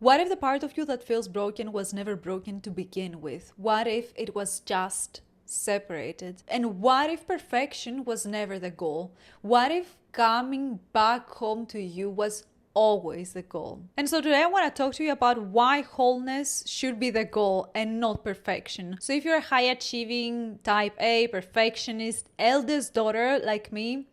What if the part of you that feels broken was never broken to begin with? What if it was just separated? And what if perfection was never the goal? What if coming back home to you was always the goal? And so today I want to talk to you about why wholeness should be the goal and not perfection. So if you're a high achieving type A, perfectionist, eldest daughter like me,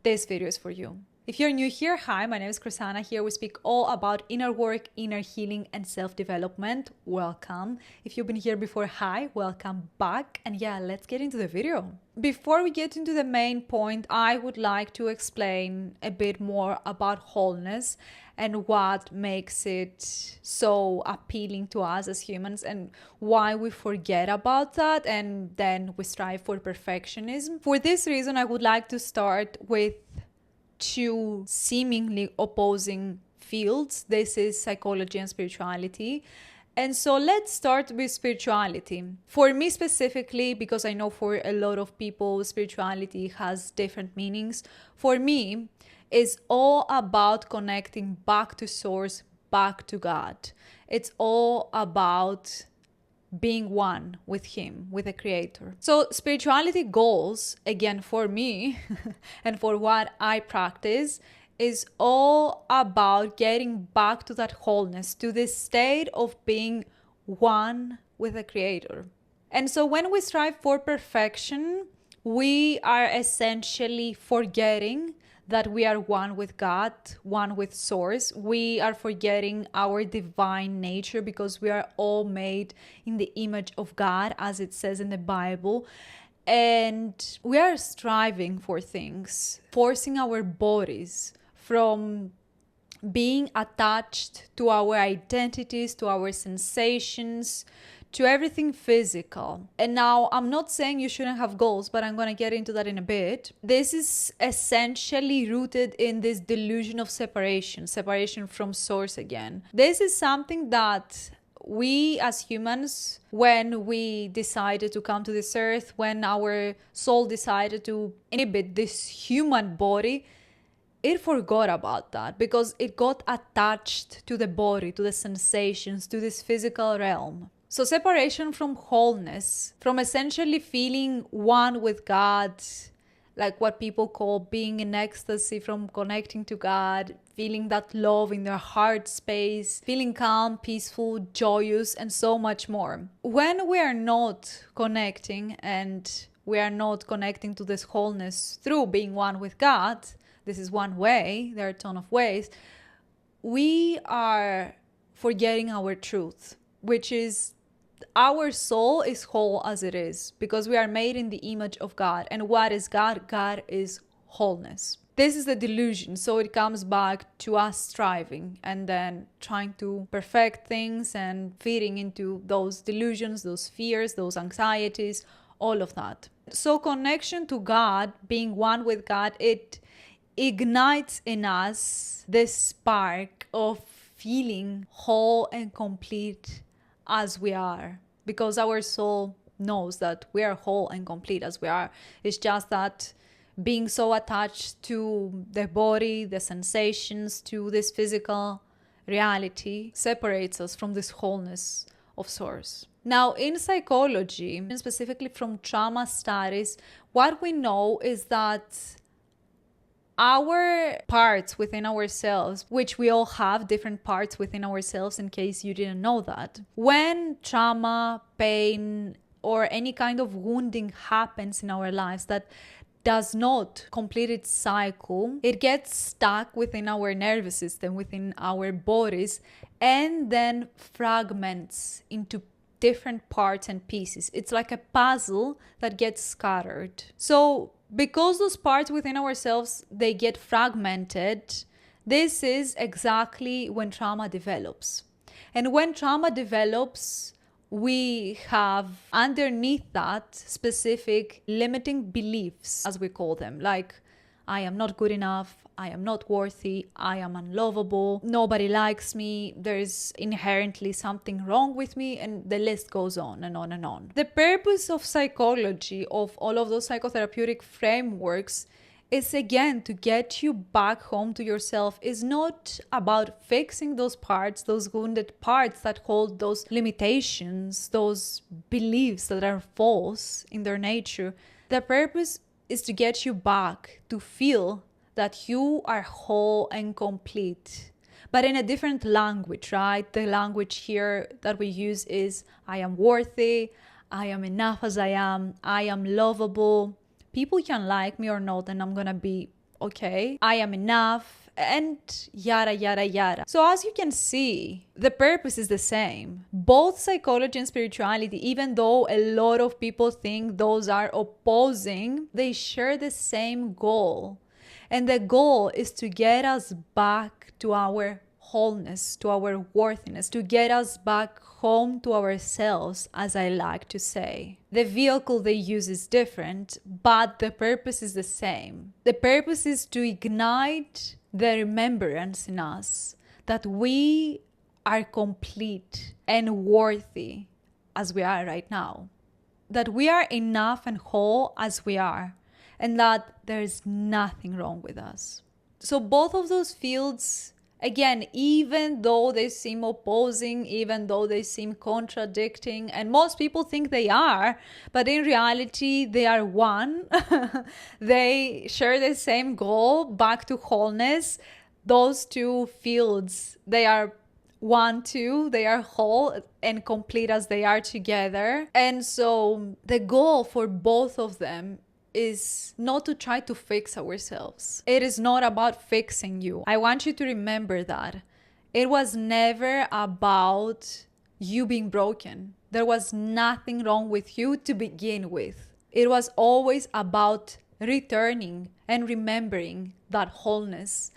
this video is for you. If you're new here, hi, my name is Chrisana. Here we speak all about inner work, inner healing, and self-development. Welcome. If you've been here before, hi, welcome back. And yeah, let's get into the video. Before we get into the main point, I would like to explain a bit more about wholeness and what makes it so appealing to us as humans and why we forget about that and then we strive for perfectionism. For this reason, I would like to start with two seemingly opposing fields. This is psychology and spirituality. And so let's start with spirituality. For me specifically, because I know for a lot of people, spirituality has different meanings. For me, it's all about connecting back to source, back to God. It's all about being one with him, with the creator. So spirituality goals, again, for me and for what I practice, is all about getting back to that wholeness, to this state of being one with the creator. And so when we strive for perfection, we are essentially forgetting that we are one with God, one with source. We are forgetting our divine nature because we are all made in the image of God, as it says in the Bible. And we are striving for things, forcing our bodies from being attached to our identities, to our sensations, to everything physical. And now I'm not saying you shouldn't have goals, but I'm going to get into that in a bit. This is essentially rooted in this delusion of separation from source again. This is something that we as humans, when we decided to come to this earth, when our soul decided to inhabit this human body, it forgot about that because it got attached to the body, to the sensations, to this physical realm. So separation from wholeness, from essentially feeling one with God, like what people call being in ecstasy, from connecting to God, feeling that love in their heart space, feeling calm, peaceful, joyous, and so much more. When we are not connecting and we are not connecting to this wholeness through being one with God, this is one way, there are a ton of ways, we are forgetting our truth, which is our soul is whole as it is because we are made in the image of God. And what is God? God is wholeness. This is the delusion. So it comes back to us striving and then trying to perfect things and feeding into those delusions, those fears, those anxieties, all of that. So connection to God, being one with God, it ignites in us this spark of feeling whole and complete as we are, because our soul knows that we are whole and complete as we are. It's just that being so attached to the body, the sensations, to this physical reality separates us from this wholeness of source. Now, in psychology, and specifically from trauma studies, what we know is that our parts within ourselves, which we all have different parts within ourselves in case you didn't know that, when trauma, pain, or any kind of wounding happens in our lives that does not complete its cycle, it gets stuck within our nervous system, within our bodies, and then fragments into different parts and pieces. It's like a puzzle that gets scattered. So because those parts within ourselves, they get fragmented, this is exactly when trauma develops. And when trauma develops, we have underneath that specific limiting beliefs, as we call them, like I am not good enough, I am not worthy, I am unlovable, nobody likes me, there is inherently something wrong with me, and the list goes on and on and on. The purpose of psychology, of all of those psychotherapeutic frameworks, is again to get you back home to yourself. Is not about fixing those parts, those wounded parts that hold those limitations, those beliefs that are false in their nature. The purpose is to get you back to feel that you are whole and complete, but in a different language, right? The language here that we use is I am worthy, I am enough as I am lovable. People can like me or not, and I'm gonna be okay. I am enough, and yada, yada, yada. So as you can see, the purpose is the same. Both psychology and spirituality, even though a lot of people think those are opposing, they share the same goal. And the goal is to get us back to our wholeness, to our worthiness, to get us back home to ourselves, as I like to say. The vehicle they use is different, but the purpose is the same. The purpose is to ignite the remembrance in us that we are complete and worthy as we are right now. That we are enough and whole as we are, and that there is nothing wrong with us. So both of those fields, again, even though they seem opposing, even though they seem contradicting, and most people think they are, but in reality, they are one. They share the same goal, back to wholeness. Those two fields, they are one, two, they are whole and complete as they are together. And so the goal for both of them is not to try to fix ourselves. It is not about fixing you. I want you to remember that. It was never about you being broken. There was nothing wrong with you to begin with. It was always about returning and remembering that wholeness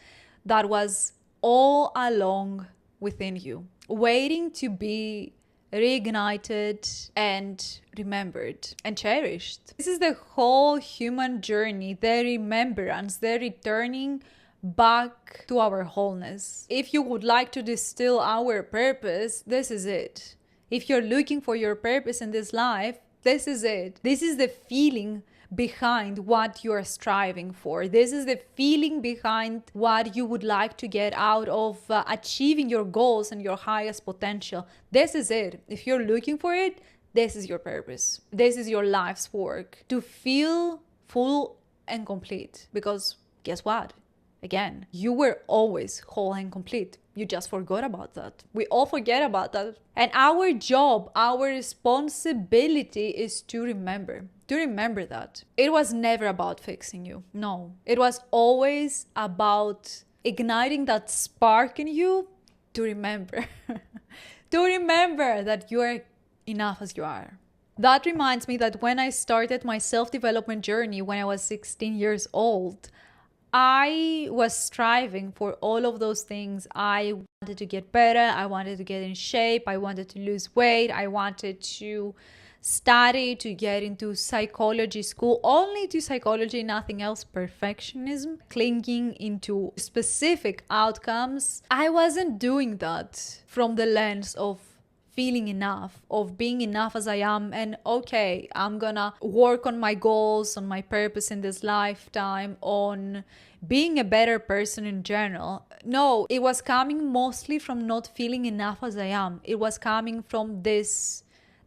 that was all along within you, waiting to be reignited and remembered and cherished. This is the whole human journey, the remembrance, the returning back to our wholeness. If you would like to distill our purpose, this is it. If you're looking for your purpose in this life, this is it. This is the feeling behind what you are striving for. This is the feeling behind what you would like to get out of achieving your goals and your highest potential. This is it. If you're looking for it, this is your purpose. This is your life's work. To feel full and complete. Because guess what? Again, you were always whole and complete. You just forgot about that. We all forget about that. And our job, our responsibility is to remember that. It was never about fixing you. No. It was always about igniting that spark in you to remember. To remember that you are enough as you are. That reminds me that when I started my self-development journey when I was 16 years old, I was striving for all of those things. I wanted to get better. I wanted to get in shape. I wanted to lose weight. I wanted to study, to get into psychology school, only to psychology, nothing else. Perfectionism, clinging into specific outcomes. I wasn't doing that from the lens of feeling enough, of being enough as I am, and okay, I'm gonna work on my goals, on my purpose in this lifetime, on being a better person in general. No, it was coming mostly from not feeling enough as I am. It was coming from this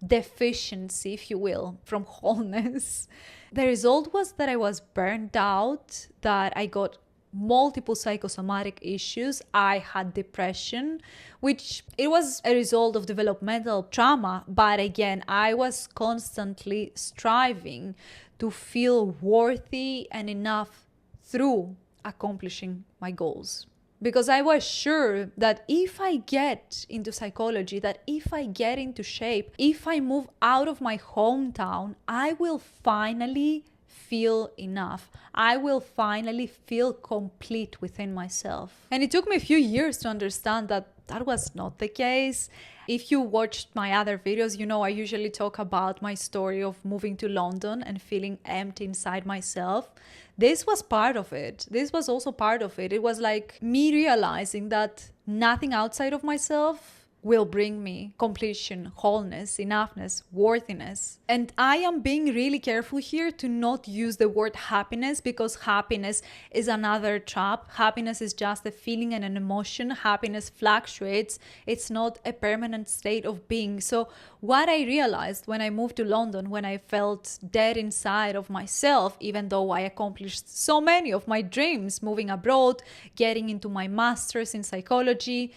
deficiency, if you will, from wholeness. The result was that I was burnt out, that I got multiple psychosomatic issues. I had depression, which it was a result of developmental trauma. But again, I was constantly striving to feel worthy and enough through accomplishing my goals. Because I was sure that if I get into psychology, that if I get into shape, if I move out of my hometown, I will finally feel enough. I will finally feel complete within myself. And it took me a few years to understand that that was not the case. If you watched my other videos, you know I usually talk about my story of moving to London and feeling empty inside myself. This was part of it. This was also part of it. It was like me realizing that nothing outside of myself will bring me completion, wholeness, enoughness, worthiness. And I am being really careful here to not use the word happiness, because happiness is another trap. Happiness is just a feeling and an emotion. Happiness fluctuates. It's not a permanent state of being. So what I realized when I moved to London, when I felt dead inside of myself, even though I accomplished so many of my dreams, moving abroad, getting into my master's in psychology,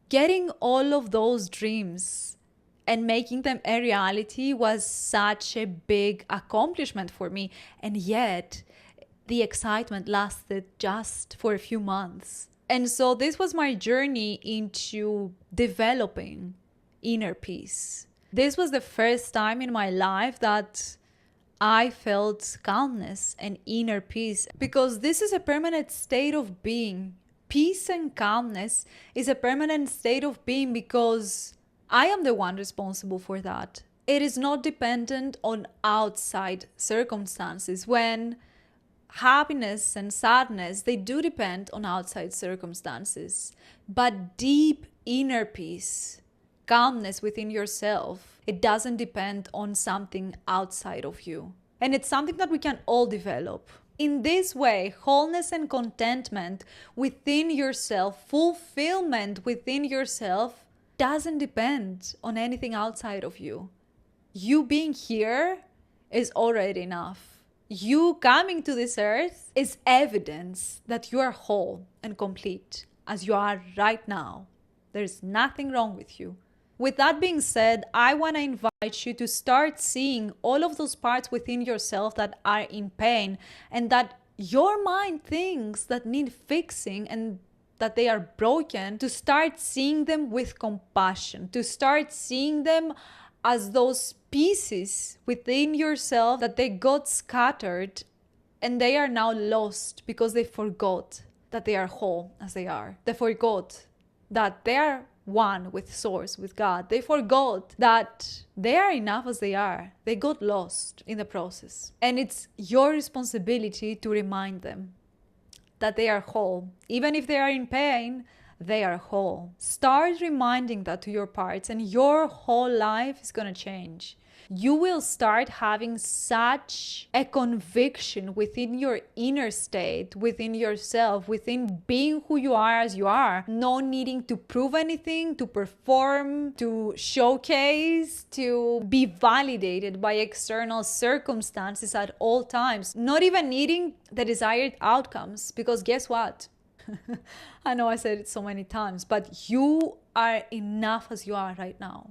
getting all of those dreams and making them a reality was such a big accomplishment for me. And yet, the excitement lasted just for a few months. And so this was my journey into developing inner peace. This was the first time in my life that I felt calmness and inner peace, because this is a permanent state of being. Peace and calmness is a permanent state of being because I am the one responsible for that. It is not dependent on outside circumstances. When happiness and sadness, they do depend on outside circumstances. But deep inner peace, calmness within yourself, it doesn't depend on something outside of you. And it's something that we can all develop. In this way, wholeness and contentment within yourself, fulfillment within yourself, doesn't depend on anything outside of you. You being here is already enough. You coming to this earth is evidence that you are whole and complete as you are right now. There's nothing wrong with you. With that being said, I want to invite you to start seeing all of those parts within yourself that are in pain and that your mind thinks that need fixing and that they are broken, to start seeing them with compassion, to start seeing them as those pieces within yourself that they got scattered and they are now lost because they forgot that they are whole as they are. They forgot that they are one with Source, with God. They forgot that they are enough as they are. They got lost in the process. And it's your responsibility to remind them that they are whole. Even if they are in pain, they are whole. Start reminding that to your parts and your whole life is going to change. You will start having such a conviction within your inner state, within yourself, within being who you are as you are. No needing to prove anything, to perform, to showcase, to be validated by external circumstances at all times. Not even needing the desired outcomes, because guess what? I know I said it so many times, but you are enough as you are right now.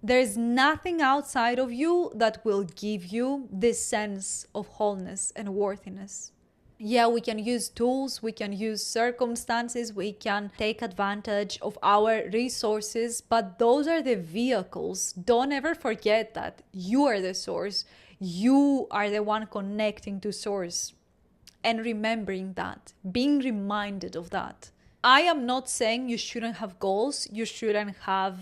There's nothing outside of you that will give you this sense of wholeness and worthiness. Yeah, we can use tools, we can use circumstances, we can take advantage of our resources, but those are the vehicles. Don't ever forget that you are the source. You are the one connecting to Source. And remembering that, being reminded of that. I am not saying you shouldn't have goals, you shouldn't have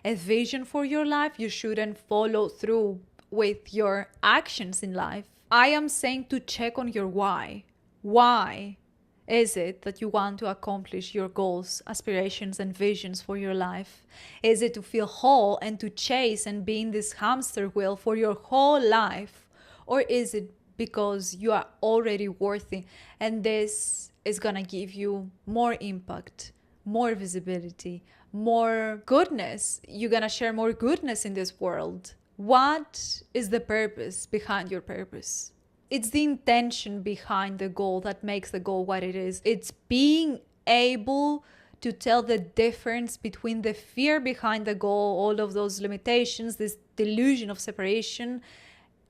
a vision for your life, you shouldn't follow through with your actions in life. I am saying to check on your why. Why is it that you want to accomplish your goals, aspirations, and visions for your life? Is it to feel whole and to chase and be in this hamster wheel for your whole life? Or is it because you are already worthy and this is gonna give you more impact, more visibility, more goodness? You're gonna share more goodness in this world. What is the purpose behind your purpose? It's the intention behind the goal that makes the goal what it is. It's being able to tell the difference between the fear behind the goal, all of those limitations, this delusion of separation,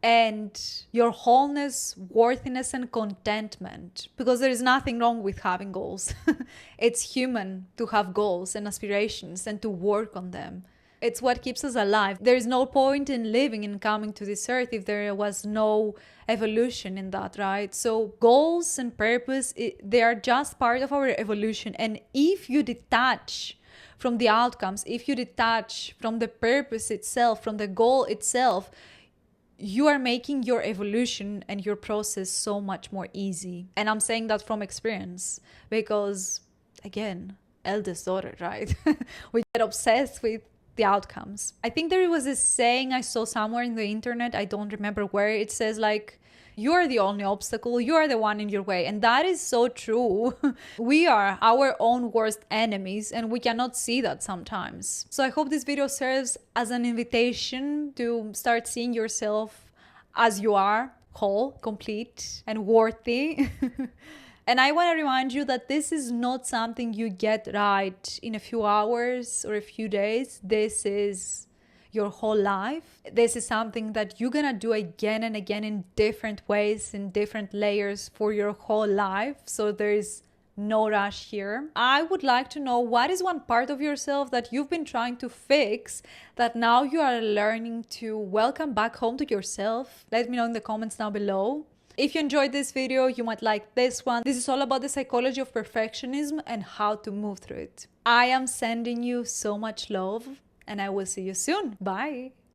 and your wholeness, worthiness, and contentment. Because there is nothing wrong with having goals. It's human to have goals and aspirations and to work on them. It's what keeps us alive. There is no point in living and coming to this earth if there was no evolution in that, right? So goals and purpose, they are just part of our evolution. And if you detach from the outcomes, if you detach from the purpose itself, from the goal itself, you are making your evolution and your process so much more easy. And I'm saying that from experience because, again, eldest daughter, right? We get obsessed with the outcomes. I think there was this saying I saw somewhere in the internet, I don't remember where, it says like, you're the only obstacle, you're the one in your way. And that is so true. We are our own worst enemies and we cannot see that sometimes. So I hope this video serves as an invitation to start seeing yourself as you are, whole, complete, and worthy. And I want to remind you that this is not something you get right in a few hours or a few days. This is your whole life. This is something that you're gonna do again and again in different ways, in different layers for your whole life. So there's no rush here. I would like to know, what is one part of yourself that you've been trying to fix that now you are learning to welcome back home to yourself? Let me know in the comments down below. If you enjoyed this video, you might like this one. This is all about the psychology of perfectionism and how to move through it. I am sending you so much love, and I will see you soon. Bye.